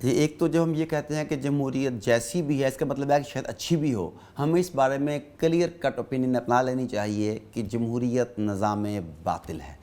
ایک تو جب ہم یہ کہتے ہیں کہ جمہوریت جیسی بھی ہے اس کا مطلب ہے کہ شاید اچھی بھی ہو، ہمیں اس بارے میں کلیئر کٹ اوپینین اپنا لینی چاہیے کہ جمہوریت نظام باطل ہے.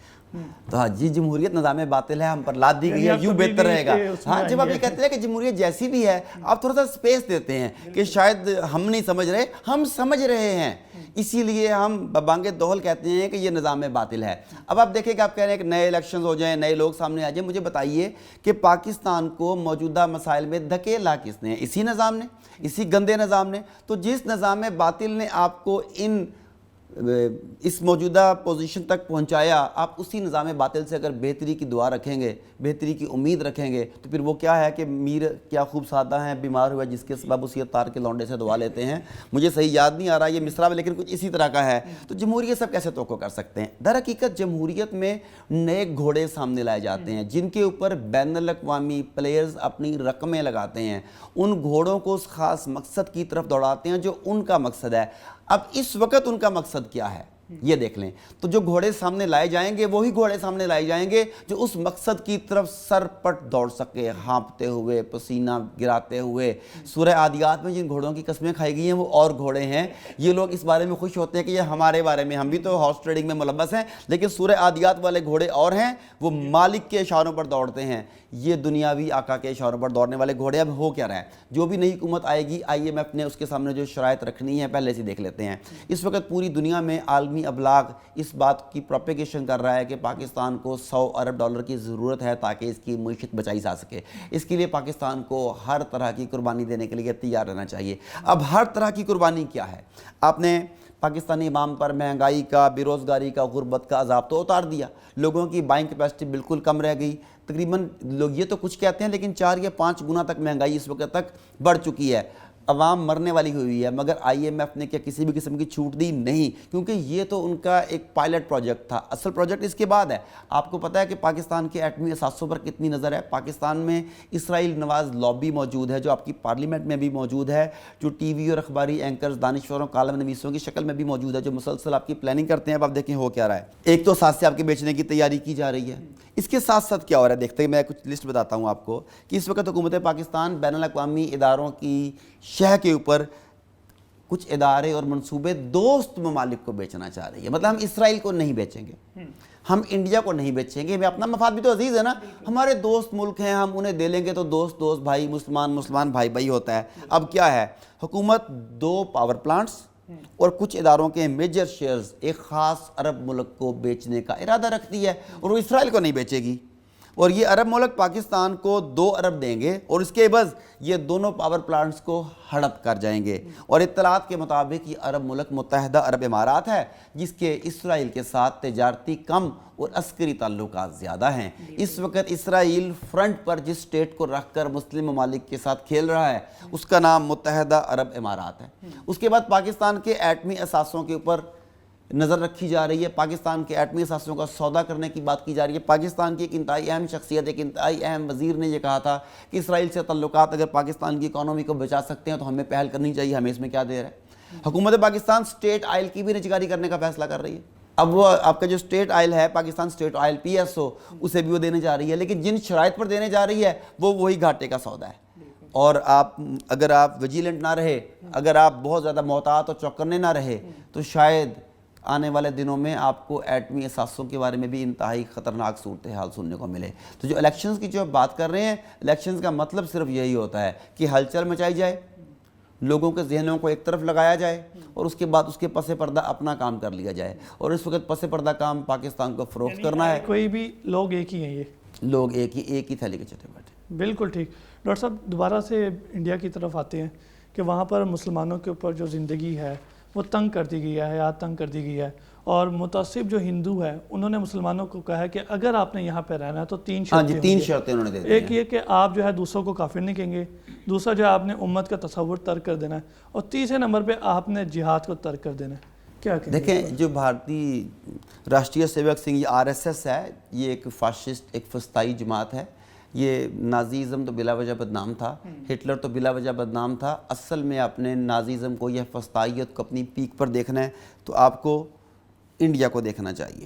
تو ہاں جی جمہوریت نظام باطل ہے، ہم پر لاد دی گئی ہے، یوں بہتر رہے گا. ہاں جب آپ یہ کہتے ہیں کہ جمہوریت جیسی بھی ہے آپ تھوڑا سا سپیس دیتے ہیں کہ شاید ہم نہیں سمجھ رہے، ہم سمجھ رہے ہیں، اسی لیے ہم ببانگ دوہل کہتے ہیں کہ یہ نظام باطل ہے. اب آپ دیکھیں کہ آپ کہہ رہے ہیں کہ نئے الیکشنز ہو جائیں، نئے لوگ سامنے آ جائیں. مجھے بتائیے کہ پاکستان کو موجودہ مسائل میں دھکیلا کس نے؟ اسی نظام نے، اسی گندے نظام نے. تو جس نظام باطل نے آپ کو اس موجودہ پوزیشن تک پہنچایا، آپ اسی نظام باطل سے اگر بہتری کی دعا رکھیں گے، بہتری کی امید رکھیں گے، تو پھر وہ کیا ہے کہ میر کیا خوب سادہ ہیں، بیمار ہوا جس کے سبب اسی تار کے لونڈے سے دعا لیتے ہیں. مجھے صحیح یاد نہیں آ رہا یہ مصرع میں، لیکن کچھ اسی طرح کا ہے. تو جمہوریت سب کیسے توقع کر سکتے ہیں؟ در حقیقت جمہوریت میں نئے گھوڑے سامنے لائے جاتے ہیں جن کے اوپر بین الاقوامی پلیئرز اپنی رقمیں لگاتے ہیں، ان گھوڑوں کو اس خاص مقصد کی طرف دوڑاتے ہیں جو ان کا مقصد ہے. اب اس وقت ان کا مقصد کیا ہے یہ دیکھ لیں. تو جو گھوڑے سامنے لائے جائیں گے وہی گھوڑے سامنے لائے جائیں گے جو اس مقصد کی طرف سر پٹ دوڑ سکے، ہانپتے ہوئے، پسینہ گراتے ہوئے. سورہ عادیات میں جن گھوڑوں کی قسمیں کھائی گئی ہیں وہ اور گھوڑے ہیں. یہ لوگ اس بارے میں خوش ہوتے ہیں کہ یہ ہمارے بارے میں، ہم بھی تو ہارس ٹریڈنگ میں ملوث ہیں، لیکن سورہ عادیات والے گھوڑے اور ہیں، وہ مالک کے اشاروں پر دوڑتے ہیں. یہ دنیاوی آقا کے اشاروں پر دوڑنے والے گھوڑے. اب ہو کیا رہا ہے؟ جو بھی نئی حکومت آئے گی IMF نے اس کے سامنے جو شرائط رکھنی ہے پہلے سے دیکھ لیتے ہیں. اس وقت پوری دنیا میں عالمی ابلاغ اس بات کی پروپیگیشن کر رہا ہے کہ پاکستان کو $100 ارب کی ضرورت ہے تاکہ اس کی معیشت بچائی جا سکے. اس کے لیے پاکستان کو ہر طرح کی قربانی دینے کے لیے تیار رہنا چاہیے. اب ہر طرح کی قربانی کیا ہے؟ آپ نے پاکستانی عوام پر مہنگائی کا، بے روزگاری کا، غربت کا عذاب تو اتار دیا. لوگوں کی بائنگ کیپیسٹی بالکل کم رہ گئی. تقریباً لوگ یہ تو کچھ کہتے ہیں لیکن 4 یا 5 گنا تک مہنگائی اس وقت تک بڑھ چکی ہے. عوام مرنے والی ہوئی ہے، مگر IMF نے کیا کسی بھی قسم کی چھوٹ دی؟ نہیں، کیونکہ یہ تو ان کا ایک پائلٹ پروجیکٹ تھا. اصل پروجیکٹ اس کے بعد ہے. آپ کو پتہ ہے کہ پاکستان کے ایٹمی اثاثوں پر کتنی نظر ہے. پاکستان میں اسرائیل نواز لابی موجود ہے جو آپ کی پارلیمنٹ میں بھی موجود ہے، جو ٹی وی اور اخباری اینکرز، دانشوروں، کالم نویسوں کی شکل میں بھی موجود ہے، جو مسلسل آپ کی پلاننگ کرتے ہیں. اب آپ دیکھیں ہو کیا رہا ہے. ایک تو اثاثے آپ کے بیچنے کی تیاری کی جا رہی ہے. اس کے ساتھ ساتھ کیا ہو رہا ہے دیکھتے ہیں. میں کچھ لسٹ بتاتا ہوں آپ کو کہ اس وقت حکومت پاکستان بین الاقوامی اداروں کی شہ کے اوپر کچھ ادارے اور منصوبے دوست ممالک کو بیچنا چاہ رہی ہے. مطلب ہم اسرائیل کو نہیں بیچیں گے، ہم انڈیا کو نہیں بیچیں گے. ہمیں اپنا مفاد بھی تو عزیز ہے نا. ہمارے دوست ملک ہیں، ہم انہیں دے لیں گے تو دوست دوست، بھائی مسلمان بھائی بھائی ہوتا ہے. اب کیا ہے؟ حکومت 2 پاور پلانٹس اور کچھ اداروں کے میجر شیئرز ایک خاص عرب ملک کو بیچنے کا ارادہ رکھتی ہے اور وہ اسرائیل کو نہیں بیچے گی. اور یہ عرب ملک پاکستان کو 2 ارب دیں گے اور اس کے عوض یہ دونوں پاور پلانٹس کو ہڑپ کر جائیں گے. اور اطلاعات کے مطابق یہ عرب ملک متحدہ عرب امارات ہے جس کے اسرائیل کے ساتھ تجارتی کم اور عسکری تعلقات زیادہ ہیں. اس وقت اسرائیل فرنٹ پر جس سٹیٹ کو رکھ کر مسلم ممالک کے ساتھ کھیل رہا ہے اس کا نام متحدہ عرب امارات ہے. اس کے بعد پاکستان کے ایٹمی اثاثوں کے اوپر نظر رکھی جا رہی ہے. پاکستان کے ایٹمی اثاثوں کا سودا کرنے کی بات کی جا رہی ہے. پاکستان کی ایک انتہائی اہم شخصیت، ایک انتہائی اہم وزیر نے یہ کہا تھا کہ اسرائیل سے تعلقات اگر پاکستان کی اکانومی کو بچا سکتے ہیں تو ہمیں پہل کرنی چاہیے، ہمیں اس میں کیا دیر ہے. حکومت پاکستان سٹیٹ آئل کی بھی نجکاری کرنے کا فیصلہ کر رہی ہے. اب وہ آپ کا جو سٹیٹ آئل ہے، پاکستان سٹیٹ آئل PSO، اسے بھی وہ دینے جا رہی ہے، لیکن جن شرائط پر دینے جا رہی ہے وہ وہی گھاٹے کا سودا ہے. اور اگر آپ ویجیلنٹ نہ رہے، اگر آپ بہت زیادہ محتاط اور چوکنے نہ رہے تو شاید آنے والے دنوں میں آپ کو ایٹمی اثاثوں کے بارے میں بھی انتہائی خطرناک صورتحال سننے کو ملے. تو جو الیکشنز کی جو بات کر رہے ہیں، الیکشنز کا مطلب صرف یہی ہوتا ہے کہ ہلچل مچائی جائے، لوگوں کے ذہنوں کو ایک طرف لگایا جائے اور اس کے بعد اس کے پس پردہ اپنا کام کر لیا جائے. اور اس وقت پس پردہ کام پاکستان کو فروخت کرنا ہے. کوئی بھی لوگ ایک ہی ہیں، یہ لوگ ایک ہی تھیلی کے چٹے بیٹھے. بالکل ٹھیک. ڈاکٹر صاحب دوبارہ سے انڈیا کی طرف آتے ہیں کہ وہاں پر مسلمانوں کے اوپر جو زندگی ہے وہ تنگ کر دی گئی ہے، حیات تنگ کر دی گئی ہے. اور متعصب جو ہندو ہے انہوں نے مسلمانوں کو کہا ہے کہ اگر آپ نے یہاں پہ رہنا ہے تو 3 شرطیں. 3 شرطیں انہوں نے دے دی. ایک یہ کہ آپ جو ہے دوسروں کو کافر نہیں کہیں گے، دوسرا جو ہے آپ نے امت کا تصور ترک کر دینا ہے، اور تیسرے نمبر پہ آپ نے جہاد کو ترک کر دینا ہے. کیا کہیں دیکھیں، جو بھارتی راشٹریہ سیوک سنگھ یہ RSS ہے، یہ ایک فاشسٹ، ایک فسطائی جماعت ہے. یہ نازیزم تو بلا وجہ بدنام تھا، ہٹلر تو بلا وجہ بدنام تھا. اصل میں اپنے نازیزم کو یا فسطائیت کو اپنی پیک پر دیکھنا ہے تو آپ کو انڈیا کو دیکھنا چاہیے.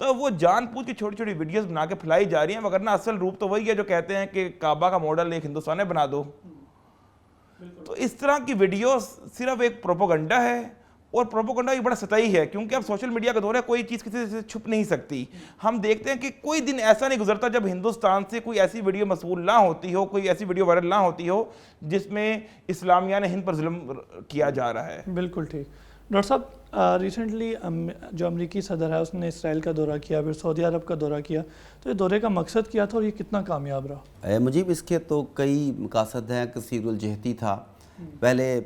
تو وہ جان پوچھ کے چھوٹی چھوٹی ویڈیوز بنا کے پھیلائی جا رہی ہیں، وگرنہ اصل روپ تو وہی ہے جو کہتے ہیں کہ کعبہ کا ماڈل ایک ہندوستان میں بنا دو. تو اس طرح کی ویڈیوز صرف ایک پروپیگنڈا ہے، اور پروپیگنڈا بھی بڑا سطحی ہے، کیونکہ اب سوشل میڈیا کا دور ہے، کوئی چیز کسی سے چھپ نہیں سکتی. ہم دیکھتے ہیں کہ کوئی دن ایسا نہیں گزرتا جب ہندوستان سے کوئی ایسی ویڈیو موصول نہ ہوتی ہو، کوئی ایسی ویڈیو وائرل نہ ہوتی ہو جس میں اسلامیہ نے ہند پر ظلم کیا جا رہا ہے. بالکل ٹھیک. ڈاکٹر صاحب ریسنٹلی جو امریکی صدر ہے اس نے اسرائیل کا دورہ کیا، پھر سعودی عرب کا دورہ کیا، تو یہ دورے کا مقصد کیا تھا اور یہ کتنا کامیاب رہا؟ مجیب، اس کے تو کئی مقاصد ہیں. کثیر الجہتی تھا. پہلے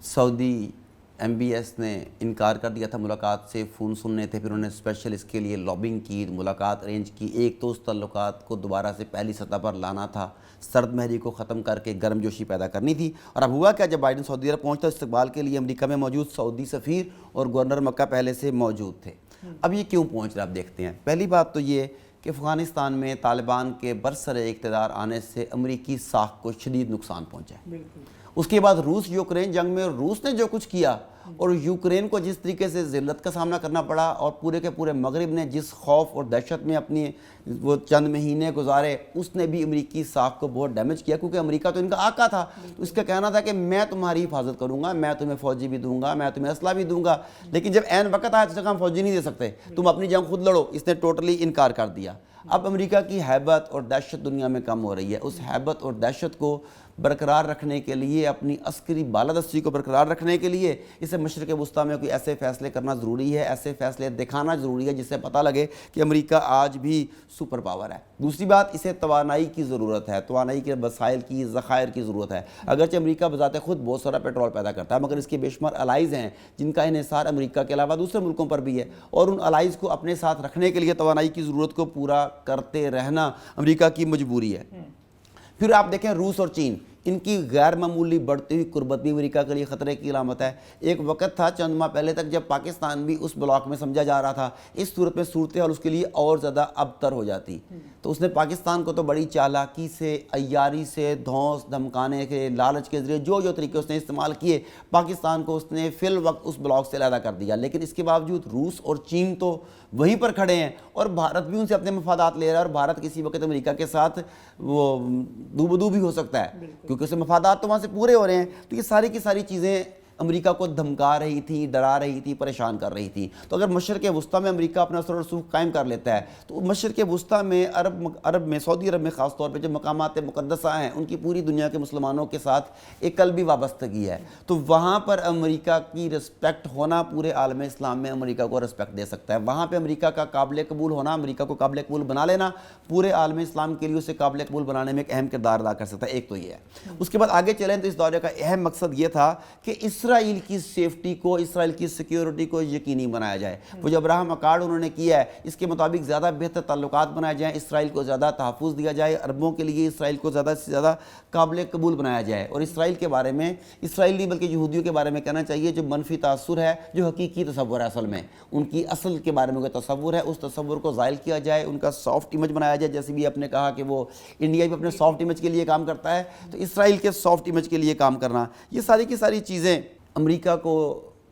سعودی ایم بی ایس نے انکار کر دیا تھا ملاقات سے، فون سننے تھے، پھر انہوں نے اسپیشل اس کے لیے لابنگ کی، ملاقات ارینج کی. ایک تو اس تعلقات کو دوبارہ سے پہلی سطح پر لانا تھا، سرد مہری کو ختم کر کے گرم جوشی پیدا کرنی تھی. اور اب ہوا کیا، جب بائیڈن سعودی عرب پہنچتا استقبال کے لیے امریکہ میں موجود سعودی سفیر اور گورنر مکہ پہلے سے موجود تھے. اب یہ کیوں پہنچ رہا، آپ دیکھتے ہیں. پہلی بات تو یہ کہ افغانستان میں طالبان کے برسر اقتدار آنے سے امریکی ساکھ کو شدید نقصان پہنچا ہے. اس کے بعد روس یوکرین جنگ میں روس نے جو کچھ کیا اور یوکرین کو جس طریقے سے ذلت کا سامنا کرنا پڑا، اور پورے کے پورے مغرب نے جس خوف اور دہشت میں اپنی وہ چند مہینے گزارے، اس نے بھی امریکی ساکھ کو بہت ڈیمیج کیا. کیونکہ امریکہ تو ان کا آقا تھا، تو اس کا کہنا تھا کہ میں تمہاری حفاظت کروں گا، میں تمہیں فوجی بھی دوں گا، میں تمہیں اسلحہ بھی دوں گا. لیکن جب عین وقت آیا تو ہم فوجی نہیں دے سکتے، تم اپنی جنگ خود لڑو. اس نے ٹوٹلی انکار کر دیا. اب امریکہ کی ہیبت اور دہشت دنیا میں کم ہو رہی ہے. اس ہیبت اور دہشت کو برقرار رکھنے کے لیے، اپنی عسکری بالادستی کو برقرار رکھنے کے لیے اسے مشرق وسطیٰ میں کوئی ایسے فیصلے کرنا ضروری ہے، ایسے فیصلے دکھانا ضروری ہے جس سے پتہ لگے کہ امریکہ آج بھی سپر پاور ہے. دوسری بات، اسے توانائی کی ضرورت ہے، توانائی کے وسائل کی، ذخائر کی ضرورت ہے. اگرچہ امریکہ بذات خود بہت سارا پیٹرول پیدا کرتا ہے، مگر اس کے بے شمار الائز ہیں جن کا انحصار امریکہ کے علاوہ دوسرے ملکوں پر بھی ہے، اور ان الائز کو اپنے ساتھ رکھنے کے لیے توانائی کی ضرورت کو پورا کرتے رہنا امریکہ کی مجبوری ہے. پھر آپ دیکھیں روس اور چین، ان کی غیر معمولی بڑھتی ہوئی قربت بھی امریکہ کے لیے خطرے کی علامت ہے. ایک وقت تھا چند ماہ پہلے تک جب پاکستان بھی اس بلاک میں سمجھا جا رہا تھا. اس صورت میں صورتحال اس کے لیے اور زیادہ ابتر ہو جاتی. تو اس نے پاکستان کو تو بڑی چالاکی سے، عیاری سے، دھونس دھمکانے کے، لالچ کے ذریعے جو طریقے اس نے استعمال کیے، پاکستان کو اس نے فی الوقت اس بلاک سے علیحدہ کر دیا. لیکن اس کے باوجود روس اور چین تو وہیں پر کھڑے ہیں، اور بھارت بھی ان سے اپنے مفادات لے رہا ہے. اور بھارت کسی وقت امریکہ کے ساتھ وہ دو بدو بھی ہو سکتا ہے، کیونکہ اسے مفادات تو وہاں سے پورے ہو رہے ہیں. تو یہ ساری کی ساری چیزیں امریکہ کو دھمکا رہی تھی، ڈرا رہی تھی، پریشان کر رہی تھی. تو اگر مشرق وسطیٰ میں امریکہ اپنا اثر و رسوخ قائم کر لیتا ہے، تو مشرق وسطیٰ میں عرب میں، سعودی عرب میں خاص طور پہ جو مقامات مقدسہ ہیں، ان کی پوری دنیا کے مسلمانوں کے ساتھ ایک قلبی وابستگی ہے. تو وہاں پر امریکہ کی رسپیکٹ ہونا پورے عالم اسلام میں امریکہ کو رسپیکٹ دے سکتا ہے. وہاں پہ امریکہ کا قابل قبول ہونا، امریکہ کو قابل قبول بنا لینا، پورے عالم اسلام کے لیے اسے قابل قبول بنانے میں ایک اہم کردار ادا کر سکتا ہے. ایک تو یہ ہے. اس کے بعد آگے چلیں تو اس دورے کا اہم مقصد یہ تھا کہ اسرائیل کی سیفٹی کو، اسرائیل کی سیکیورٹی کو یقینی بنایا جائے. وہ جو ابراہم اکارڈ انہوں نے کیا ہے، اس کے مطابق زیادہ بہتر تعلقات بنائے جائیں، اسرائیل کو زیادہ تحفظ دیا جائے، عربوں کے لیے اسرائیل کو زیادہ سے زیادہ قابل قبول بنایا جائے. اور اسرائیل کے بارے میں، اسرائیل نہیں بلکہ یہودیوں کے بارے میں کہنا چاہیے، جو منفی تاثر ہے، جو حقیقی تصور ہے، اصل میں ان کی اصل کے بارے میں کوئی تصور ہے، اس تصور کو زائل کیا جائے، ان کا سافٹ امیج بنایا جائے. جیسے بھی آپ نے کہا کہ وہ انڈیا بھی اپنے سافٹ امیج کے لیے کام کرتا ہے، تو اسرائیل کے سافٹ امیج کے لیے کام کرنا، یہ ساری کی ساری چیزیں امریکہ کو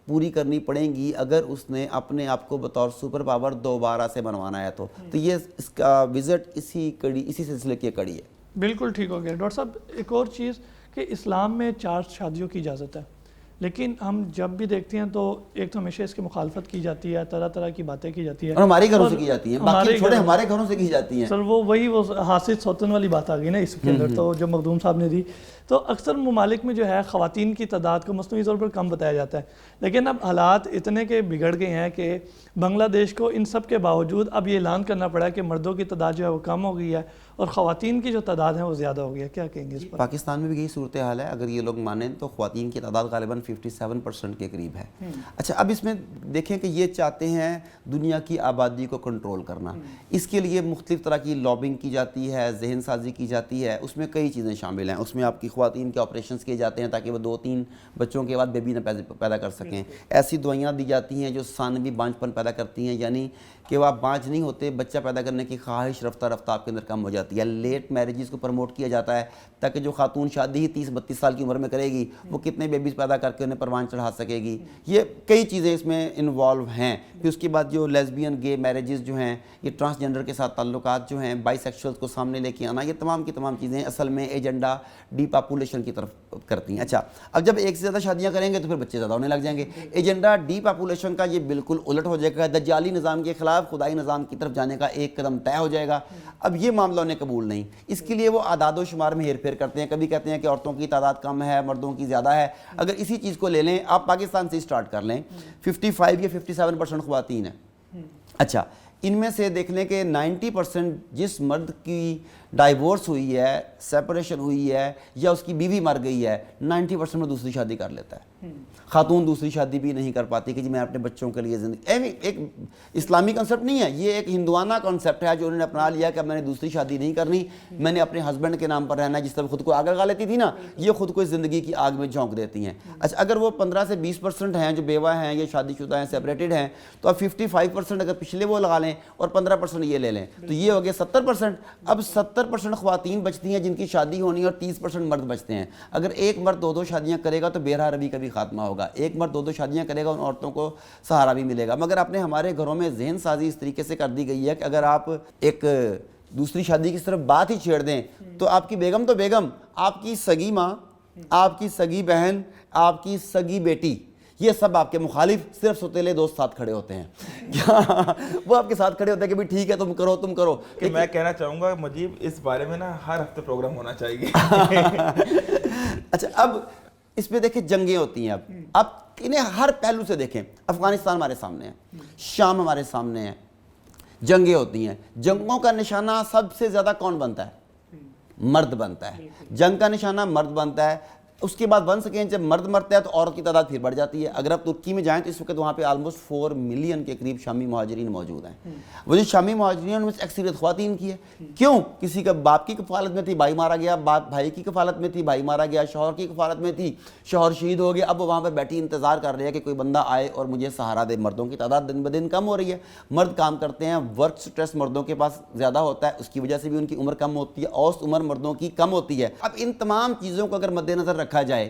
پوری کرنی پڑیں گی اگر اس نے اپنے آپ کو بطور سپر پاور دوبارہ سے بنوانا ہے. تو یہ اس کا وزٹ اسی سلسلے کی کڑی ہے. بالکل ٹھیک ہو گیا. ڈاکٹر صاحب ایک اور چیز کہ اسلام میں 4 شادیوں کی اجازت ہے، لیکن ہم جب بھی دیکھتے ہیں تو ایک تو ہمیشہ اس کی مخالفت کی جاتی ہے، طرح طرح کی باتیں کی جاتی ہیں، اور ہمارے گھروں سے کی جاتی ہیں، باقی چھوڑے ہمارے گھروں سے کی جاتی ہیں. سر وہ حاسد سوتن والی بات آ گئی نا اس کے اندر، تو جو مخدوم صاحب نے دی. تو اکثر ممالک میں جو ہے خواتین کی تعداد کو مصنوعی طور پر کم بتایا جاتا ہے، لیکن اب حالات اتنے کے بگڑ گئے ہیں کہ بنگلہ دیش کو ان سب کے باوجود اب یہ اعلان کرنا پڑا ہے کہ مردوں کی تعداد جو ہے وہ کم ہو گئی ہے اور خواتین کی جو تعداد ہے وہ زیادہ ہو گئی ہے. کیا کہیں گے اس پر؟ پاکستان میں بھی یہی صورتحال ہے. اگر یہ لوگ مانیں تو خواتین کی تعداد غالباً 57% کے قریب ہے. اچھا، اب اس میں دیکھیں کہ یہ چاہتے ہیں دنیا کی آبادی کو کنٹرول کرنا. اس کے لیے مختلف طرح کی لابنگ کی جاتی ہے، ذہن سازی کی جاتی ہے. اس میں کئی چیزیں شامل ہیں. اس میں آپ کی خواتین کے آپریشنز کیے جاتے ہیں تاکہ وہ 2-3 بچوں کے بعد بیبی نہ پیدا کر سکیں. ایسی دوائیاں دی جاتی ہیں جو ثانوی بانجھ پن پیدا کرتی ہیں، یعنی کہ وہ آپ بانجھ نہیں ہوتے، بچہ پیدا کرنے کی خواہش رفتہ رفتہ آپ کے اندر کم ہو جاتی جاتی ہے. لیٹ میرجز کو پروموٹ کیا جاتا ہے تاکہ جو خاتون شادی ہی 30-32 سال کی عمر میں کرے گی وہ کتنے بیبیز پیدا کر کے انہیں پروان چڑھا سکے گی. یہ کئی چیزیں اس میں انوالو ہیں. پھر اس کے بعد جو لیزبین گے میرجز جو ہیں, یہ ٹرانسجنڈر کے ساتھ تعلقات جو ہیں, بائی سیکشولز کو سامنے لے کے آنا, یہ تمام کی تمام چیزیں اصل میں ایجنڈا ڈی پاپولیشن کی طرف کرتی ہیں. اچھا, اب جب ایک سے زیادہ شادیاں کریں گے تو پھر بچے زیادہ ہونے لگ جائیں گے. ایجنڈا ڈی پاپولیشن کا یہ بالکل الٹ ہو جائے گا. دجالی نظام کے خلاف خدائی نظام کی طرف جانے کا ایک قدم طے ہو جائے گا. اب یہ معاملہ انہیں قبول نہیں. اس کے لیے وہ اعداد و شمار میں ہیر پھیر کرتے ہیں. کبھی کہتے ہیں کہ عورتوں کی تعداد کم ہے, مردوں کی زیادہ ہے. اگر اسی چیز کو لے لیں, آپ پاکستان سے سٹارٹ کر لیں, 55 یا 57% خواتین ہیں. اچھا, ان میں سے دیکھ لیں کہ 90% جس مرد کی ڈائیورس ہوئی ہے, سیپریشن ہوئی ہے, یا اس کی بیوی مر گئی ہے, 90% میں دوسری شادی کر لیتا ہے. خاتون دوسری شادی بھی نہیں کر پاتی کہ جی میں اپنے بچوں کے لیے زندگی, ایک اسلامی کنسیپٹ نہیں ہے, یہ ایک ہندوانہ کنسیپٹ ہے جو انہوں نے اپنا لیا کہ میں نے دوسری شادی نہیں کرنی, میں نے اپنے ہسبینڈ کے نام پر رہنا ہے. جس طرح خود کو آگ لگا لیتی تھی نا, یہ خود کو اس زندگی کی آگ میں جھونک دیتی ہیں. اچھا, اگر وہ 15 سے 20% ہیں جو بیوہ ہیں یا شادی شدہ ہیں, سیپریٹڈ ہیں, تو اب 55% اگر پچھلے وہ لگا لیں اور 15% یہ لے لیں تو یہ ہو گیا 70%. اب 70% خواتین بچتی ہیں جن کی شادی ہونی ہے اور 30% مرد بچتے ہیں. اگر ایک مرد 2 شادیاں کرے گا تو بے روی کا بھی خاتمہ ہوگا. ایک مرد 2 شادیاں کرے گا, ان عورتوں کو سہارا بھی ملے گا. مگر آپ نے ہمارے گھروں میں ذہن سازی اس طریقے سے کر دی گئی ہے کہ اگر آپ ایک دوسری شادی کی صرف بات ہی چھیڑ دیں تو آپ کی بیگم تو بیگم, آپ کی سگی ماں, آپ کی سگی بہن, آپ کی سگی بیٹی, یہ سب آپ کے مخالف صرف ستیلے دوست ساتھ کھڑے ہوتے ہیں. کیا وہ آپ کے ساتھ کھڑے ہوتے ہیں کہ بھی ٹھیک ہے تم کرو تم کرو. کہ میں کہنا چاہوں گا مجیب, اس بارے میں نا ہر ہفتے پروگرام ہونا چاہیے. اچھا, اب اس پہ دیکھیں جنگیں ہوتی ہیں. اب انہیں ہر پہلو سے دیکھیں. افغانستان ہمارے سامنے ہے, شام ہمارے سامنے ہے, جنگیں ہوتی ہیں. جنگوں کا نشانہ سب سے زیادہ کون بنتا ہے؟ مرد بنتا ہے. جنگ کا نشانہ مرد بنتا ہے. اس کے بعد ون سیکنڈ جب مرد مرتا ہے تو عورت کی تعداد پھر بڑھ جاتی ہے. اگر آپ ترکی میں جائیں تو اس وقت وہاں پہ آلموسٹ 4 ملین کے قریب شامی مہاجرین موجود ہیں. وہ جو شامی مہاجرین ان میں سے اکثریت خواتین کی ہے. کیوں؟ کسی کا باپ کی کفالت میں تھی, بھائی مارا گیا, باپ بھائی کی کفالت میں تھی, بھائی مارا گیا, شوہر کی کفالت میں تھی, شوہر شہید ہو گیا. اب وہ وہاں پہ بیٹھی انتظار کر رہے ہیں کہ کوئی بندہ آئے اور مجھے سہارا دے. مردوں کی تعداد دن بدن کم ہو رہی ہے. مرد کام کرتے ہیں, ورک سٹریس مردوں کے پاس زیادہ ہوتا ہے, اس کی وجہ سے بھی ان کی عمر کم ہوتی ہے, اوسط عمر مردوں کی کم ہوتی ہے. اب ان تمام چیزوں کو اگر مد نظر رکھا جائے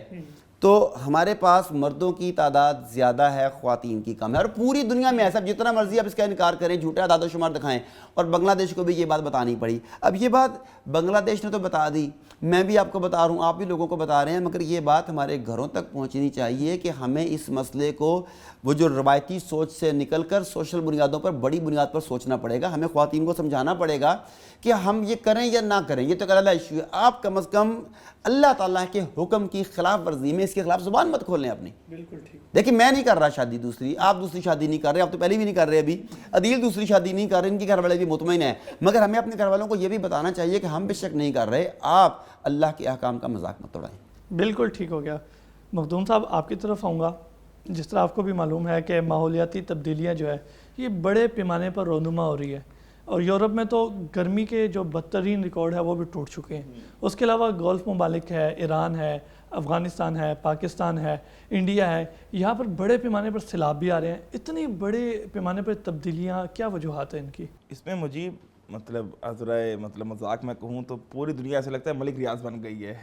تو ہمارے پاس مردوں کی تعداد زیادہ ہے, خواتین کی کم ہے. اور پوری دنیا میں ایسا, جتنا مرضی آپ اس کا انکار کریں, جھوٹے اعداد و شمار دکھائیں, اور بنگلہ دیش کو بھی یہ بات بتانی پڑی. اب یہ بات بنگلہ دیش نے تو بتا دی, میں بھی آپ کو بتا رہا ہوں, آپ بھی لوگوں کو بتا رہے ہیں, مگر یہ بات ہمارے گھروں تک پہنچنی چاہیے کہ ہمیں اس مسئلے کو وہ جو روایتی سوچ سے نکل کر سوشل بنیادوں پر, بڑی بنیاد پر سوچنا پڑے گا. ہمیں خواتین کو سمجھانا پڑے گا کہ ہم یہ کریں یا نہ کریں, یہ تو ایک علیحدہ ایشو ہے. آپ کم از کم اللہ تعالیٰ کے حکم کی خلاف ورزی میں اس کے خلاف زبان مت کھولیں اپنی. بالکل ٹھیک. دیکھیں, میں نہیں کر رہا شادی دوسری, آپ دوسری شادی نہیں کر رہے, آپ تو پہلے بھی نہیں کر رہے, ابھی عدیل دوسری شادی نہیں کر رہے, ان کے گھر والے بھی مطمئن ہیں. مگر ہمیں اپنے گھر والوں کو یہ بھی بتانا چاہیے کہ ہم بے شک نہیں کر رہے, آپ اللہ کے احکام کا مذاق مت اڑائیں. بالکل ٹھیک ہو گیا. مخدوم صاحب, آپ کی طرف آؤں گا. جس طرح آپ کو بھی معلوم ہے کہ ماحولیاتی تبدیلیاں جو ہے یہ بڑے پیمانے پر رونما ہو رہی ہے, اور یورپ میں تو گرمی کے جو بدترین ریکارڈ ہے وہ بھی ٹوٹ چکے ہیں. اس کے علاوہ گولف ممالک ہے, ایران ہے, افغانستان ہے, پاکستان ہے, انڈیا ہے, یہاں پر بڑے پیمانے پر سیلاب بھی آ رہے ہیں. اتنی بڑے پیمانے پر تبدیلیاں, کیا وجوہات ہیں ان کی؟ اس میں مجھے مذاق میں کہوں تو پوری دنیا ایسا لگتا ہے ملک ریاض بن گئی ہے.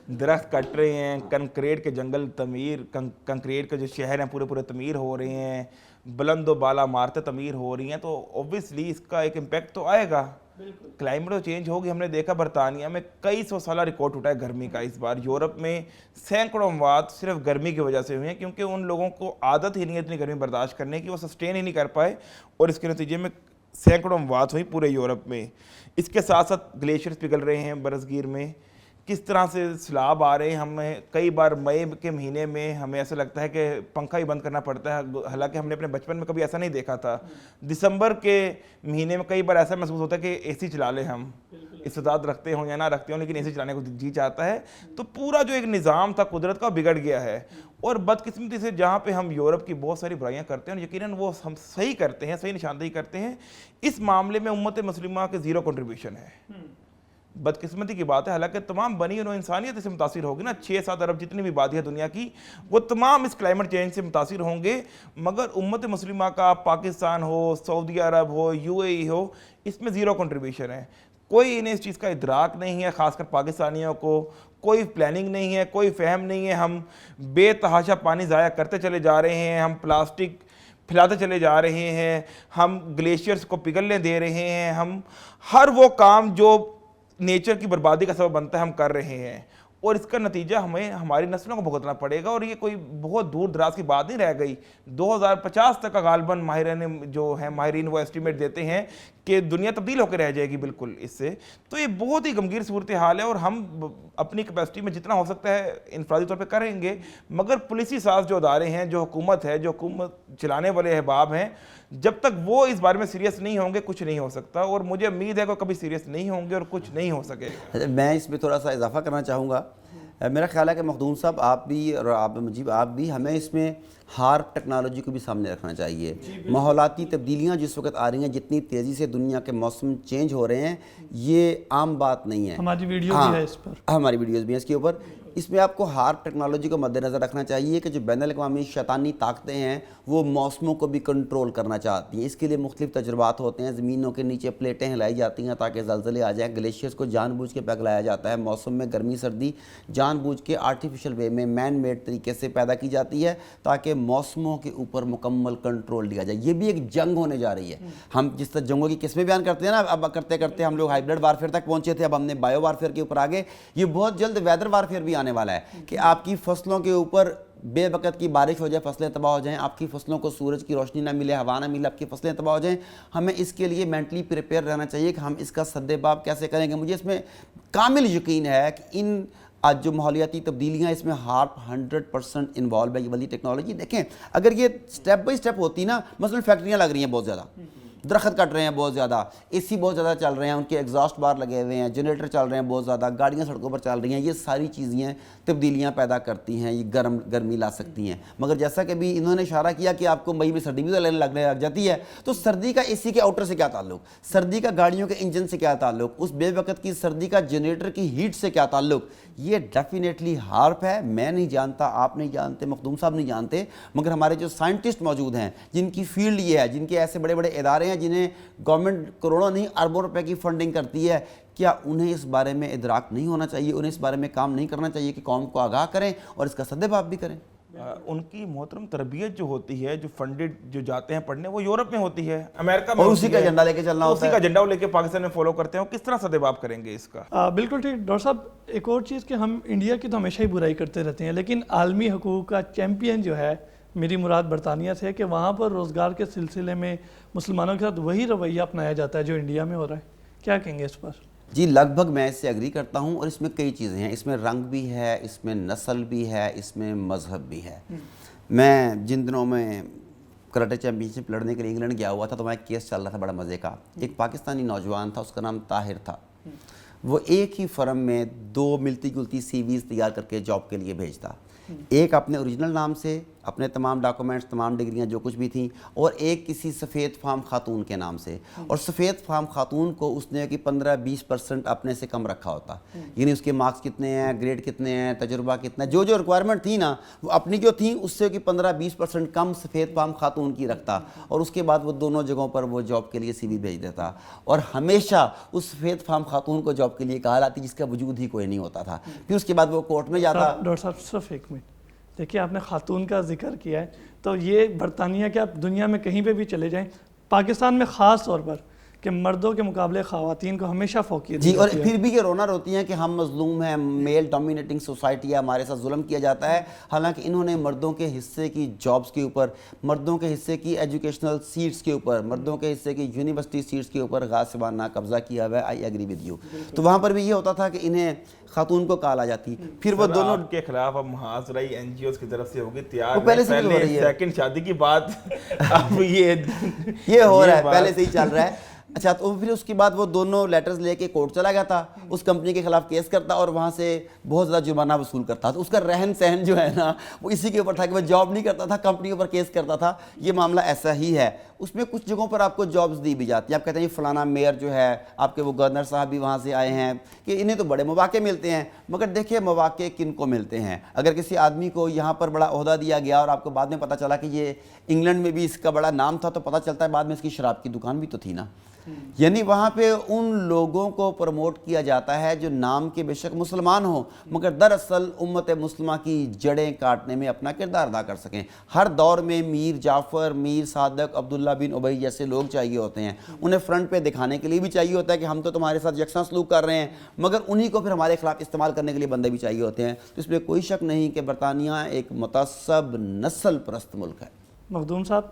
درخت کٹ رہے ہیں, کنکریٹ کے جنگل تعمیر, کنکریٹ کے جو شہر ہیں پورے تعمیر ہو رہے ہیں, بلند و بالا عمارتیں تعمیر ہو رہی ہیں, تو اوبویسلی اس کا ایک امپیکٹ تو آئے گا. کلائمیٹ چینج ہوگی. ہم نے دیکھا برطانیہ میں کئی 100 سالہ ریکارڈ ٹوٹا ہے گرمی کا اس بار. یورپ میں سینکڑوں اموات صرف گرمی کی وجہ سے ہوئی ہیں, کیونکہ ان لوگوں کو عادت ہی نہیں ہے اتنی گرمی برداشت کرنے کی, وہ سسٹین ہی نہیں کر پائے, اور اس کے نتیجے میں سینکڑوں اموات ہوئی پورے یورپ میں. اس کے ساتھ ساتھ گلیشیئرز پگھل رہے ہیں برصغیر میں. کس طرح سے سیلاب آ رہے ہیں. ہمیں کئی بار مئی کے مہینے میں ہمیں ایسا لگتا ہے کہ پنکھا ہی بند کرنا پڑتا ہے, حالانکہ ہم نے اپنے بچپن میں کبھی ایسا نہیں دیکھا تھا. دسمبر کے مہینے میں کئی بار ایسا محسوس ہوتا ہے کہ اے سی چلا لیں, ہم استعداد رکھتے ہوں یا نہ رکھتے ہوں, لیکن اے سی چلانے کو جی چاہتا ہے. تو پورا جو ایک نظام تھا قدرت کا بگڑ گیا ہے. اور بدقسمتی سے جہاں پہ ہم یورپ کی بہت ساری برائیاں کرتے ہیں, اور یقیناً وہ ہم صحیح کرتے ہیں, صحیح نشاندہی کرتے ہیں, اس معاملے میں امت مسلمہ کے زیرو کنٹریبیوشن ہے. بدقسمتی کی بات ہے, حالانکہ تمام بنی نوع انسانیت اس سے متاثر ہوگی نا. 6-7 ارب جتنی بھی آبادی ہے دنیا کی, وہ تمام اس کلائمیٹ چینج سے متاثر ہوں گے. مگر امت مسلمہ کا, پاکستان ہو, سعودی عرب ہو, UAE ہو, اس میں زیرو کنٹریبیوشن ہے. کوئی انہیں اس چیز کا ادراک نہیں ہے، خاص کر پاکستانیوں کو کوئی پلاننگ نہیں ہے، کوئی فہم نہیں ہے. ہم بے تحاشا پانی ضائع کرتے چلے جا رہے ہیں، ہم پلاسٹک پھیلاتے چلے جا رہے ہیں، ہم گلیشیئرز کو پگھلنے دے رہے ہیں، ہم ہر وہ کام جو نیچر کی بربادی کا سبب بنتا ہے ہم کر رہے ہیں، اور اس کا نتیجہ ہمیں ہماری نسلوں کو بھگتنا پڑے گا. اور یہ کوئی بہت دور دراز کی بات نہیں رہ گئی. 2050 تک کا غالباً ماہرین وہ ایسٹیمیٹ دیتے ہیں کہ دنیا تبدیل ہو کے رہ جائے گی بالکل اس سے. تو یہ بہت ہی گمگیر صورتحال ہے، اور ہم اپنی کیپیسٹی میں جتنا ہو سکتا ہے انفرادی طور پہ کریں گے، مگر پولیسی ساز جو ادارے ہیں، جو حکومت ہے، جو حکومت چلانے والے احباب ہیں، جب تک وہ اس بارے میں سیریس نہیں ہوں گے کچھ نہیں ہو سکتا. اور مجھے امید ہے کہ کبھی سیریس نہیں ہوں گے اور کچھ نہیں ہو سکے گا. میں اس میں تھوڑا سا اضافہ کرنا چاہوں گا. میرا خیال ہے کہ مخدوم صاحب آپ بھی اور آپ مجیب آپ بھی، ہمیں اس میں ہارپ ٹیکنالوجی کو بھی سامنے رکھنا چاہیے. ماحولیاتی تبدیلیاں جس وقت آ رہی ہیں، جتنی تیزی سے دنیا کے موسم چینج ہو رہے ہیں، یہ عام بات نہیں ہے. ہماری ویڈیو بھی ہے اس پر، ہماری ویڈیوز بھی ہیں اس کے اوپر. اس میں آپ کو ہارپ ٹیکنالوجی کو مد نظر رکھنا چاہیے کہ جو بین الاقوامی شیطانی طاقتیں ہیں وہ موسموں کو بھی کنٹرول کرنا چاہتی ہیں. اس کے لیے مختلف تجربات ہوتے ہیں. زمینوں کے نیچے پلیٹیں ہلائی جاتی ہیں تاکہ زلزلے آ جائیں. گلیشیئرز کو جان بوجھ کے پگھلایا جاتا ہے. موسم میں گرمی سردی جان بوجھ کے آرٹیفیشل وے میں مین میڈ طریقے سے پیدا کی جاتی ہے تاکہ موسموں کے اوپر مکمل کنٹرول لیا جائے. یہ بھی ایک جنگ ہونے جا رہی ہے. ہم جس طرح جنگوں کی قسمیں بیان کرتے ہیں نا، اب کرتے کرتے ہم لوگ ہائیبرڈ وارفیئر تک پہنچے تھے، اب ہم نے بایو وارفیئر کے اوپر آگے. یہ بہت جلد ویدر وارفیئر بھی آنے والا ہے کہ آپ کی فصلوں کے اوپر بے وقت کی بارش ہو جائے، فصلیں تباہ ہو جائیں، آپ کی فصلوں کو سورج کی روشنی نہ ملے، ہوا نہ ملے، آپ کی فصلیں تباہ ہو جائیں. ہمیں اس کے لیے مینٹلی پریپیئر رہنا چاہیے کہ ہم اس کا سدباب کیسے کریں گے. مجھے اس میں کامل یقین ہے کہ ان آج جو ماحولیاتی تبدیلیاں اس میں ہارپ 100% انوالو ہے. یہ والی ٹیکنالوجی دیکھیں، اگر یہ سٹیپ بائی سٹیپ ہوتی نا، مثلا فیکٹریاں لگ رہی ہیں بہت زیادہ، درخت کٹ رہے ہیں بہت زیادہ، اے سی بہت زیادہ چل رہے ہیں، ان کے ایگزاسٹ بار لگے ہوئے ہیں، جنریٹر چل رہے ہیں بہت زیادہ، گاڑیاں سڑکوں پر چل رہی ہیں. یہ ساری چیزیں تبدیلیاں پیدا کرتی ہیں، یہ گرمی لا سکتی ہیں. مگر جیسا کہ بھی انہوں نے اشارہ کیا کہ آپ کو مئی میں سردی بھی لگنے لگ جاتی ہے، تو سردی کا اے سی کے آؤٹر سے کیا تعلق، سردی کا گاڑیوں کے انجن سے کیا تعلق، اس بے وقت کی سردی کا جنریٹر کی ہیٹ سے کیا تعلق. یہ ڈیفینیٹلی ہارپ ہے. میں نہیں جانتا، آپ نہیں جانتے، مخدوم صاحب نہیں جانتے، مگر ہمارے جو سائنٹسٹ موجود ہیں جن کی فیلڈ یہ ہے، جن کے ایسے بڑے بڑے ادارے ہیں جنہیں گورنمنٹ کروڑوں نہیں اربوں روپے کی فنڈنگ کرتی ہے، کیا انہیں اس بارے میں ادراک نہیں ہونا چاہیے؟ انہیں اس بارے میں کام نہیں کرنا چاہیے کہ قوم کو آگاہ کریں اور اس کا سدباب بھی کریں؟ ان کی محترم تربیت جو ہوتی ہے، جو فنڈڈ جو جاتے ہیں پڑھنے، وہ یورپ میں ہوتی ہے، امریکہ میں، اور اسی کا ایجنڈا لے کے چلنا ہوتا ہے، اسی کا ایجنڈا لے کے پاکستان میں فالو کرتے ہیں. کس طرح سدباب کریں گے اس کا؟ بالکل ٹھیک ڈاکٹر صاحب. ایک اور چیز کہ ہم انڈیا کی تو ہمیشہ ہی برائی کرتے رہتے ہیں، لیکن عالمی حقوق کا چیمپئن جو ہے، میری مراد برطانیہ سے، کہ وہاں پر روزگار کے سلسلے میں مسلمانوں کے ساتھ وہی رویہ اپنایا جاتا ہے جو انڈیا میں ہو رہا ہے. کیا کہیں گے اس پر؟ جی لگ بھگ میں اس سے اگری کرتا ہوں. اور اس میں کئی چیزیں ہیں. اس میں رنگ بھی ہے، اس میں نسل بھی ہے، اس میں مذہب بھی ہے. میں جن دنوں میں کراٹے چیمپئن شپ لڑنے کے لیے انگلینڈ گیا ہوا تھا تو وہاں ایک کیس چل رہا تھا بڑا مزے کا. ایک پاکستانی نوجوان تھا، اس کا نام طاہر تھا. وہ ایک ہی فرم میں 2 ملتی جلتی سی ویز تیار کر کے جاب کے لیے بھیجتا. ایک اپنے اوریجنل نام سے، اپنے تمام ڈاکومنٹس، تمام ڈگریاں جو کچھ بھی تھیں، اور ایک کسی سفید فام خاتون کے نام سے. اور سفید فام خاتون کو اس نے کہ 15-20% اپنے سے کم رکھا ہوتا، یعنی اس کے مارکس کتنے ہیں، گریڈ کتنے ہیں، تجربہ کتنا ہے، جو ریکوائرمنٹ تھی نا وہ اپنی جو تھیں اس سے کہ 15-20% کم سفید فام خاتون کی رکھتا. اور اس کے بعد وہ دونوں جگہوں پر وہ جاب کے لیے سی وی بھیج دیتا. اور ہمیشہ اس سفید فام خاتون کو جاب کے لیے کہا لاتی جس کا وجود ہی کوئی نہیں ہوتا تھا. پھر اس کے بعد وہ کورٹ میں جاتا. ڈاکٹر صاحب صرف ایک منٹ دیکھیے، آپ نے خاتون کا ذکر کیا ہے، تو یہ برطانیہ کے آپ دنیا میں کہیں پہ بھی چلے جائیں، پاکستان میں خاص طور پر کہ مردوں کے مقابلے خواتین کو ہمیشہ فوقیت جی. اور پھر بھی یہ رونا روتی ہیں کہ ہم مظلوم ہیں، میل ڈومینیٹنگ سوسائٹی ہے، ہمارے ساتھ ظلم کیا جاتا ہے. حالانکہ انہوں نے مردوں کے حصے کی جابز کے اوپر، مردوں کے حصے کی ایجوکیشنل سیٹس کے اوپر، مردوں کے حصے کی یونیورسٹی سیٹس کے اوپر غاصبانہ قبضہ کیا ہوا ہے. I agree with you. تو وہاں پر بھی یہ ہوتا تھا کہ انہیں خاتون کو کال آ جاتی. پھر وہ دونوں آپ کے خلاف اب محاصرہ این جی اوز کی طرف سے ہوگی تیار، وہ پہلے سے ہو رہی ہے. سیکنڈ شادی کی بات اب یہ ہو رہا ہے، پہلے سے ہی چل رہا ہے. اچھا، تو پھر اس کے بعد وہ دونوں لیٹرز لے کے کورٹ چلا گیا تھا، اس کمپنی کے خلاف کیس کرتا اور وہاں سے بہت زیادہ جرمانہ وصول کرتا. تو اس کا رہن سہن جو ہے نا وہ اسی کے اوپر تھا کہ وہ جاب نہیں کرتا تھا، کمپنی کے اوپر کیس کرتا تھا. یہ معاملہ ایسا ہی ہے. اس میں کچھ جگہوں پر آپ کو جابز دی بھی جاتی ہیں. آپ کہتے ہیں یہ فلانا میئر جو ہے، آپ کے وہ گورنر صاحب بھی وہاں سے آئے ہیں کہ انہیں تو بڑے مواقع ملتے ہیں. مگر دیکھیے مواقع کن کو ملتے ہیں. اگر کسی آدمی کو یہاں پر بڑا عہدہ دیا گیا اور آپ کو بعد میں پتہ چلا کہ یہ انگلینڈ میں بھی اس کا بڑا نام تھا، تو پتہ چلتا ہے بعد میں اس کی شراب کی دکان بھی تو تھی نا. یعنی وہاں پہ ان لوگوں کو پروموٹ کیا جاتا ہے جو نام کے بے شک مسلمان ہوں مگر دراصل امت مسلمہ کی جڑیں کاٹنے میں اپنا کردار ادا کر سکیں. ہر دور میں میر جعفر، میر صادق، عبداللہ بن ابی جیسے لوگ چاہیے ہوتے ہیں. انہیں فرنٹ پہ دکھانے کے لیے بھی چاہیے ہوتا ہے کہ ہم تو تمہارے ساتھ یکساں سلوک کر رہے ہیں، مگر انہی کو پھر ہمارے خلاف استعمال کرنے کے لیے بندے بھی چاہیے ہوتے ہیں. تو اس میں کوئی شک نہیں کہ برطانیہ ایک متعصب نسل پرست ملک ہے. مخدوم صاحب،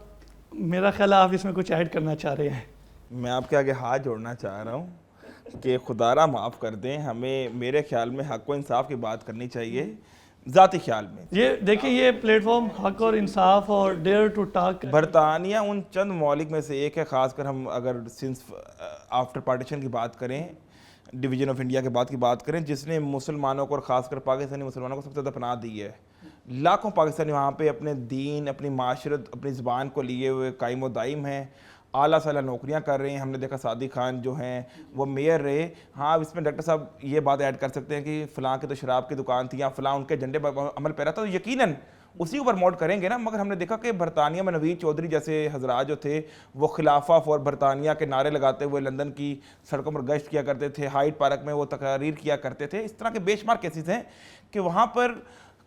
میرا خیال ہے آپ اس میں کچھ ایڈ کرنا چاہ رہے ہیں. میں آپ کے آگے ہاتھ جوڑنا چاہ رہا ہوں کہ خدا را معاف کر دیں، ہمیں میرے خیال میں حق و انصاف کی بات کرنی چاہیے. ذاتی خیال میں یہ دیکھیں، یہ پلیٹ فارم حق اور انصاف اور ڈیئر ٹو ٹاک، برطانیہ ان چند ممالک میں سے ایک ہے، خاص کر ہم اگر سنس آفٹر پارٹیشن کی بات کریں، ڈویژن آف انڈیا کے بعد کی بات کریں، جس نے مسلمانوں کو اور خاص کر پاکستانی مسلمانوں کو سب سے زیادہ پناہ دی ہے. لاکھوں پاکستانی وہاں پہ اپنے دین، اپنی معاشرت، اپنی زبان کو لیے ہوئے قائم و دائم ہیں، اعلیٰ سے اعلیٰ نوکریاں کر رہے ہیں. ہم نے دیکھا سعدی خان جو ہیں وہ میئر رہے. ہاں، اب اس میں ڈاکٹر صاحب یہ بات ایڈ کر سکتے ہیں کہ فلاں کی تو شراب کی دکان تھی یا فلاں ان کے جھنڈے پر عمل پیرا تھا، تو یقیناً اسی کو پروموٹ کریں گے نا. مگر ہم نے دیکھا کہ برطانیہ میں نوید چودھری جیسے حضرات جو تھے وہ خلافہ فور برطانیہ کے نعرے لگاتے ہوئے لندن کی سڑکوں پر گشت کیا کرتے تھے، ہائیڈ پارک میں وہ تقاریر کیا کرتے تھے. اس طرح کے بے شمار کیسز ہیں کہ وہاں پر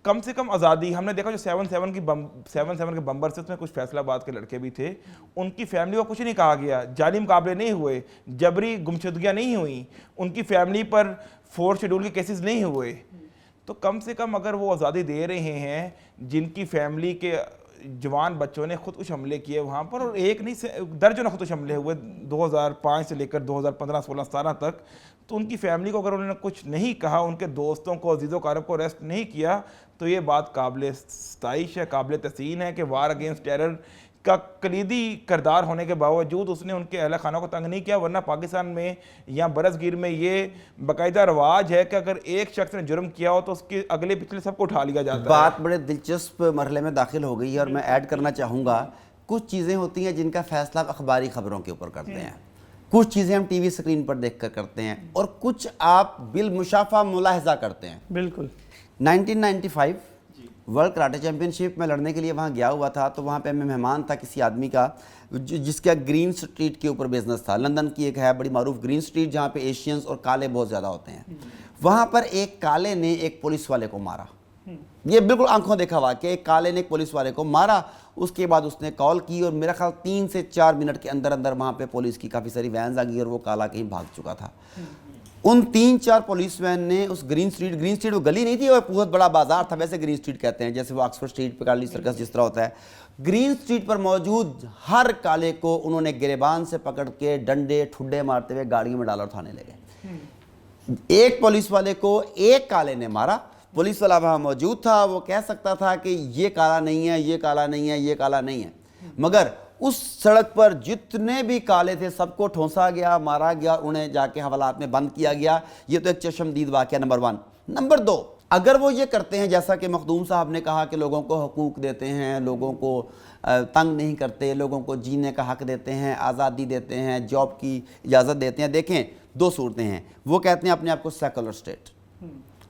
کم سے کم آزادی. ہم نے دیکھا جو 7/7 کے بمبر سے، اس میں کچھ فیصلہ آباد کے لڑکے بھی تھے، ان کی فیملی کو کچھ نہیں کہا گیا، جعلی مقابلے نہیں ہوئے، جبری گمشدگیاں نہیں ہوئیں، ان کی فیملی پر 4 شیڈول کے کیسز نہیں ہوئے. تو کم سے کم اگر وہ آزادی دے رہے ہیں جن کی فیملی کے جوان بچوں نے خود کچھ حملے کیے وہاں پر، اور ایک نہیں درجنوں خود کچھ حملے ہوئے 2005 سے لے کر 2015 16 17 تک، تو ان کی فیملی کو اگر انہوں نے کچھ نہیں کہا، ان کے دوستوں کو، عزیز و اقارب کو اریسٹ نہیں کیا، تو یہ بات قابل ستائش ہے، قابل تحسین ہے کہ وار اگینسٹ ٹیرر کا کلیدی کردار ہونے کے باوجود اس نے ان کے اہل خانہ کو تنگ نہیں کیا. ورنہ پاکستان میں یا برصغیر میں یہ باقاعدہ رواج ہے کہ اگر ایک شخص نے جرم کیا ہو تو اس کے اگلے پچھلے سب کو اٹھا لیا جاتا ہے. بات بڑے دلچسپ مرحلے میں داخل ہو گئی ہے اور میں ایڈ کرنا چاہوں گا، کچھ چیزیں ہوتی ہیں جن کا فیصلہ اخباری خبروں کے اوپر کرتے ہیں، کچھ چیزیں ہم ٹی وی سکرین پر دیکھ کر کرتے ہیں، اور کچھ آپ بالمشافہ ملاحظہ کرتے ہیں. بالکل. 1995 ورلڈ کراٹے چیمپئن شپ میں لڑنے کے لیے وہاں گیا ہوا تھا، تو وہاں پہ میں مہمان تھا کسی آدمی کا جس کا گرین سٹریٹ کے اوپر بزنس تھا. لندن کی ایک ہے بڑی معروف گرین سٹریٹ جہاں پہ ایشینز اور کالے بہت زیادہ ہوتے ہیں. وہاں پر ایک کالے نے ایک پولیس والے کو مارا. یہ بالکل آنکھوں دیکھا ہوا کہ ایک کالے نے ایک پولیس والے کو مارا. اس کے بعد اس نے کال کی اور میرا خیال 3 سے 4 منٹ کے اندر اندر وہاں پہ پولیس کی کافی ساری وینز آ گئی اور وہ کالا کہیں بھاگ چکا تھا. ان 3-4 پولیس وین نے اس گرین سٹریٹ وہ گلی نہیں تھی، وہ بہت بڑا بازار تھا، ویسے گرین سٹریٹ کہتے ہیں جیسے وہ آکسفورڈ سٹریٹ پہ کارلی سرکس جس طرح ہوتا ہے. گرین سٹریٹ پر موجود ہر کالے کو انہوں نے گریبان سے پکڑ کے ڈنڈے ٹھڈے مارتے ہوئے گاڑیوں میں ڈالا اور تھانے لے گئے. ایک پولیس والے کو ایک کالے نے مارا. پولیس والا وہاں موجود تھا، وہ کہہ سکتا تھا کہ یہ کالا نہیں ہے، یہ کالا نہیں ہے، یہ کالا نہیں ہے، مگر اس سڑک پر جتنے بھی کالے تھے سب کو ٹھونسا گیا، مارا گیا، انہیں جا کے حوالات میں بند کیا گیا. یہ تو ایک چشمدید واقعہ نمبر 1. نمبر 2، اگر وہ یہ کرتے ہیں جیسا کہ مخدوم صاحب نے کہا کہ لوگوں کو حقوق دیتے ہیں، لوگوں کو تنگ نہیں کرتے، لوگوں کو جینے کا حق دیتے ہیں، آزادی دیتے ہیں، جاب کی اجازت دیتے ہیں، دیکھیں 2 صورتیں ہیں. وہ کہتے ہیں اپنے آپ کو سیکولر اسٹیٹ،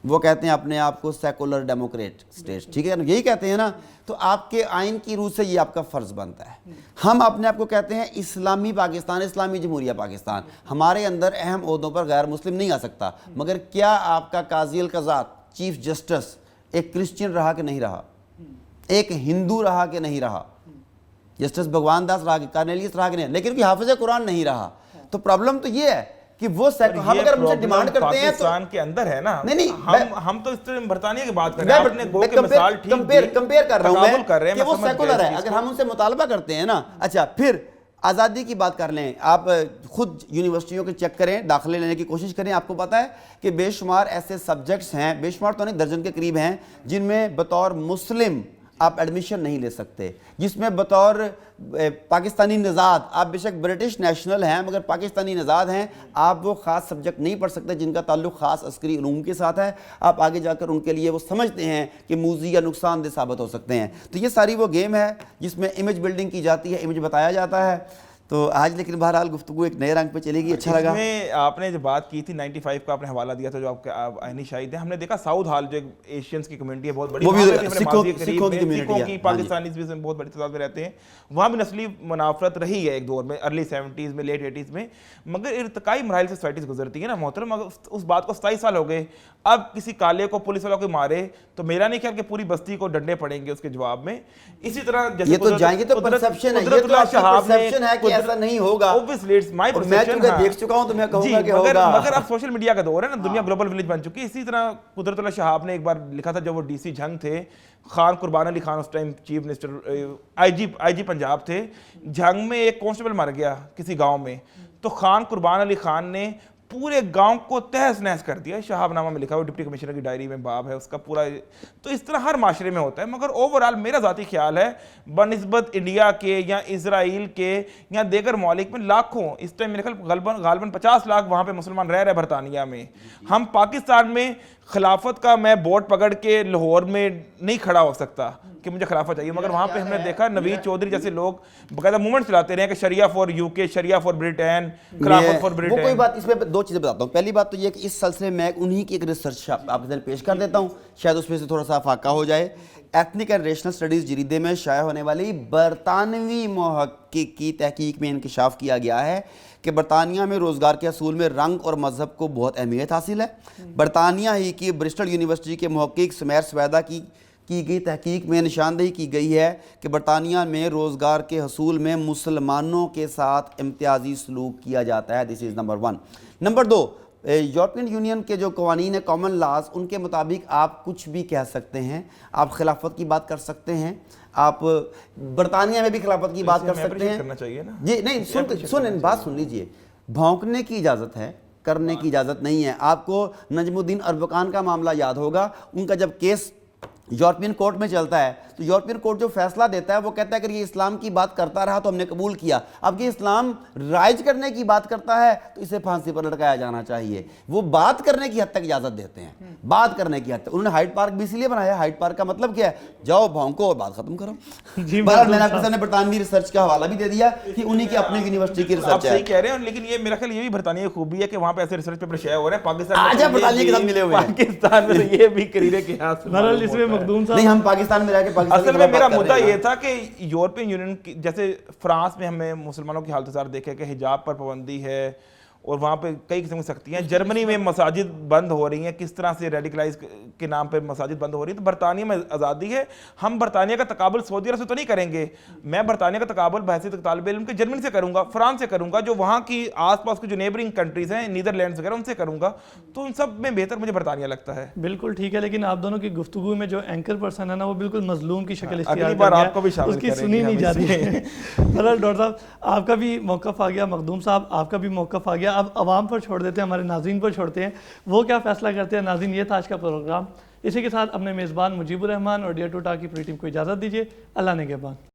وہ کہتے ہیں اپنے آپ کو سیکولر ڈیموکریٹ اسٹیٹ، ٹھیک ہے نا، یہی کہتے ہیں نا. تو آپ کے آئین کی روح سے یہ آپ کا فرض بنتا ہے. ہم اپنے آپ کو کہتے ہیں اسلامی پاکستان، اسلامی جمہوریہ پاکستان. ہمارے اندر اہم عہدوں پر غیر مسلم نہیں آ سکتا، مگر کیا آپ کا قاضی القضات، چیف جسٹس ایک کرسچن رہا کہ نہیں رہا، ایک ہندو رہا کہ نہیں رہا، جسٹس بھگوان داس رہا کہ کارنیلیس رہا کہ نہیں، لیکن کوئی حافظ قرآن نہیں رہا. تو پرابلم تو یہ ہے کہ وہ ہم اگر ہم سے ڈیمانڈ کرتے ہیں تو پاکستان کے اندر ہے نا. نہیں، ہم تو اس طرح برطانیہ کی بات کر رہے ہیں، آپ نے گو کے مثال ٹھیک کمپیئر کر رہا ہوں میں کہ وہ سیکولر ہے. اگر ہم ان سے مطالبہ کرتے ہیں نا. اچھا، پھر آزادی کی بات کر لیں. آپ خود یونیورسٹیوں کے چیک کریں، داخلے لینے کی کوشش کریں. آپ کو پتہ ہے کہ بے شمار ایسے سبجیکٹس ہیں، بے شمار تو نہیں، درجن کے قریب ہیں، جن میں بطور مسلم آپ ایڈمیشن نہیں لے سکتے، جس میں بطور پاکستانی نژاد آپ بے شک برٹش نیشنل ہیں مگر پاکستانی نژاد ہیں، آپ وہ خاص سبجیکٹ نہیں پڑھ سکتے جن کا تعلق خاص عسکری علوم کے ساتھ ہے. آپ آگے جا کر ان کے لیے وہ سمجھتے ہیں کہ موذی یا نقصان دہ ثابت ہو سکتے ہیں. تو یہ ساری وہ گیم ہے جس میں امیج بلڈنگ کی جاتی ہے، امیج بتایا جاتا ہے. تو آج لیکن بہرحال گفتگو ایک نئے رنگ پہ چلے گی. اچھا لگا. اس میں آپ نے جو بات کی تھی 95 کا آپ نے حوالہ دیا تھا جو آپ کے آئینی شاہد ہیں, ہم نے دیکھا ساؤتھ ہال جو ایشینز کی کمیونٹی ہے بہت بڑی, وہ بھی وہاں پہ ہمارے سکھوں ماضی قریب کی میں سکھوں کی, ہے. پاکستانیز بھی بہت بڑی تعداد میں رہتے ہیں, وہاں بھی نسلی منافرت رہی ہے ایک دور میں, ارلی 70s میں, لیٹ 80s میں, مگر ارتقائی مراحل سے سوسائٹیز گزرتی ہے نا محترم. اس بات کو 27 سال ہو گئے, اب کسی کالے کو پولیس والوں کو مارے تو میرا نہیں خیال کہ پوری بستی کو ڈنڈے پڑیں گے اس کے جواب میں. اسی طرح یہ تو جائیں گے تو پرسپشن ہے, یہ تو آپ کی پرسپشن ہے کہ ایسا نہیں ہوگا, اور میں چونکہ دیکھ چکا ہوں تو میں کہوں گا کہ ہوگا. مگر اب سوشل میڈیا کا دور ہے نا, دنیا گلوبل ولیج بن چکی ہے. اسی طرح قدرت اللہ شہاب نے ایک بار لکھا تھا جب وہ ڈی سی جھنگ تھے, خان قربان علی خان اس ٹائم چیف منسٹر آئی جی پنجاب تھے, جھنگ میں ایک کانسٹیبل مر گیا کسی گاؤں میں, تو خان قربان علی خان نے پورے گاؤں کو تہس نہس کر دیا. شہاب نامہ میں لکھا ہوا, ڈپٹی کمشنر کی ڈائری میں باب ہے اس کا پورا. تو اس طرح ہر معاشرے میں ہوتا ہے, مگر اوورآل میرا ذاتی خیال ہے بنسبت انڈیا کے یا اسرائیل کے یا دیگر ممالک میں لاکھوں, اس ٹائم میرے خیال غالباً 50 لاکھ وہاں پہ مسلمان رہ رہے برطانیہ میں. ہم پاکستان میں خلافت کا میں بورڈ پکڑ کے لاہور میں نہیں کھڑا ہو سکتا کہ مجھے خلافت چاہیے, مگر وہاں پہ ہم نے دیکھا نوید چودھری جیسے لوگ باقاعدہ موومنٹ چلاتے رہے کہ شریعہ فار یو کے, شریعہ فار بریٹین, خلافت فار بریٹین. وہ کوئی بات, اس میں 2 چیزیں بتاتا ہوں. پہلی بات تو یہ کہ اس سلسلے میں انہی کی ایک ریسرچ آپ کے ذہن پیش کر دیتا ہوں, شاید اس میں سے تھوڑا سا فاقہ ہو جائے. ایتھنک اینڈ ریشنل اسٹڈیز جریدے میں شائع ہونے والی برطانوی محقق کی تحقیق میں انکشاف کیا گیا ہے کہ برطانیہ میں روزگار کے حصول میں رنگ اور مذہب کو بہت اہمیت حاصل ہے. برطانیہ ہی کی برسٹل یونیورسٹی کے محقق سمیر سویدہ کی گئی تحقیق میں نشاندہی کی گئی ہے کہ برطانیہ میں روزگار کے حصول میں مسلمانوں کے ساتھ امتیازی سلوک کیا جاتا ہے. This is number 1. Number 2, European union کے جو قوانین ہیں, کامن لاز, ان کے مطابق آپ کچھ بھی کہہ سکتے ہیں. آپ خلافت کی بات کر سکتے ہیں, آپ برطانیہ میں بھی خلافت کی بات کر سکتے ہیں. جی نہیں, سن بات سن لیجئے. بھونکنے کی اجازت ہے, کرنے کی اجازت نہیں ہے. آپ کو نجم الدین اربکان کا معاملہ یاد ہوگا. ان کا جب کیس یورپین کورٹ میں چلتا ہے تو یورپین کورٹ جو فیصلہ دیتا ہے وہ کہتا ہے کہ یہ اسلام کی بات کرتا رہا تو ہم نے قبول کیا, اب یہ اسلام رائج کرنے کی بات کرتا ہے تو اسے پھانسی پر لٹکایا جانا چاہیے. وہ بات کرنے کی حد تک اجازت دیتے ہیں, بات کرنے کی حد تک. انہوں نے ہائیڈ پارک بھی اسی لیے بنایا. ہائیڈ پارک کا مطلب کیا ہے, جاؤ بھونکو اور بات ختم کرو. بہرحال میں نے آپ کے سامنے برطانوی ریسرچ کا حوالہ بھی دے دیا کہ انہی کی اپنی یونیورسٹی کی ریسرچ ہے. آپ صحیح کہہ رہے ہیں, لیکن یہ میرا خیال یہ بھی برطانیہ کی خوبی ہے کہ وہاں پہ ایسے ریسرچ پیپر شائع ہو رہے ہیں. برطانیہ کے ساتھ ملے ہوئے ہیں, پاکستان میں یہ بھی قریرے کے ہاتھ بہرحال اس میں مخدوم صاحب نہیں, ہم پاکستان میں رہ کے پاکستان. اصل میں میرا مدعا یہ تھا کہ یورپین یونین جیسے فرانس میں ہمیں مسلمانوں کی حالت دیکھے کہ حجاب پر پابندی ہے اور وہاں پہ کئی قسم کی سختیاں ہیں. جرمنی میں مساجد بند ہو رہی ہیں, کس طرح سے ریڈیکلائز کے نام پہ مساجد بند ہو رہی ہیں. تو برطانیہ میں آزادی ہے. ہم برطانیہ کا تقابل سعودی عرب سے تو نہیں کریں گے, میں برطانیہ کا تقابل بحیثیت طالب علم کے جرمنی سے کروں گا, فرانس سے کروں گا, جو وہاں کی آس پاس کی جو نیبرنگ کنٹریز ہیں, نیدرلینڈز وغیرہ, ان سے کروں گا. تو ان سب میں بہتر مجھے برطانیہ لگتا ہے. بالکل ٹھیک ہے, لیکن آپ دونوں کی گفتگو میں جو اینکر پرسن ہے نا وہ بالکل مظلوم کی شکل اختیار اگلی بار آپ کو بھی شامل اس کی سنی نہیں جا رہی ہے. بہرحال ڈاکٹر صاحب آپ کا بھی موقف آ گیا, مخدوم صاحب آپ کا بھی موقف آ گیا. اب عوام پر چھوڑ دیتے ہیں, ہمارے ناظرین پر چھوڑتے ہیں, وہ کیا فیصلہ کرتے ہیں. ناظرین, یہ تھا آج کا پروگرام. اسی کے ساتھ اپنے میزبان مجیب الرحمان اور ڈیئر ٹو ٹاک کی پوری ٹیم کو اجازت دیجیے. اللہ نگہبان.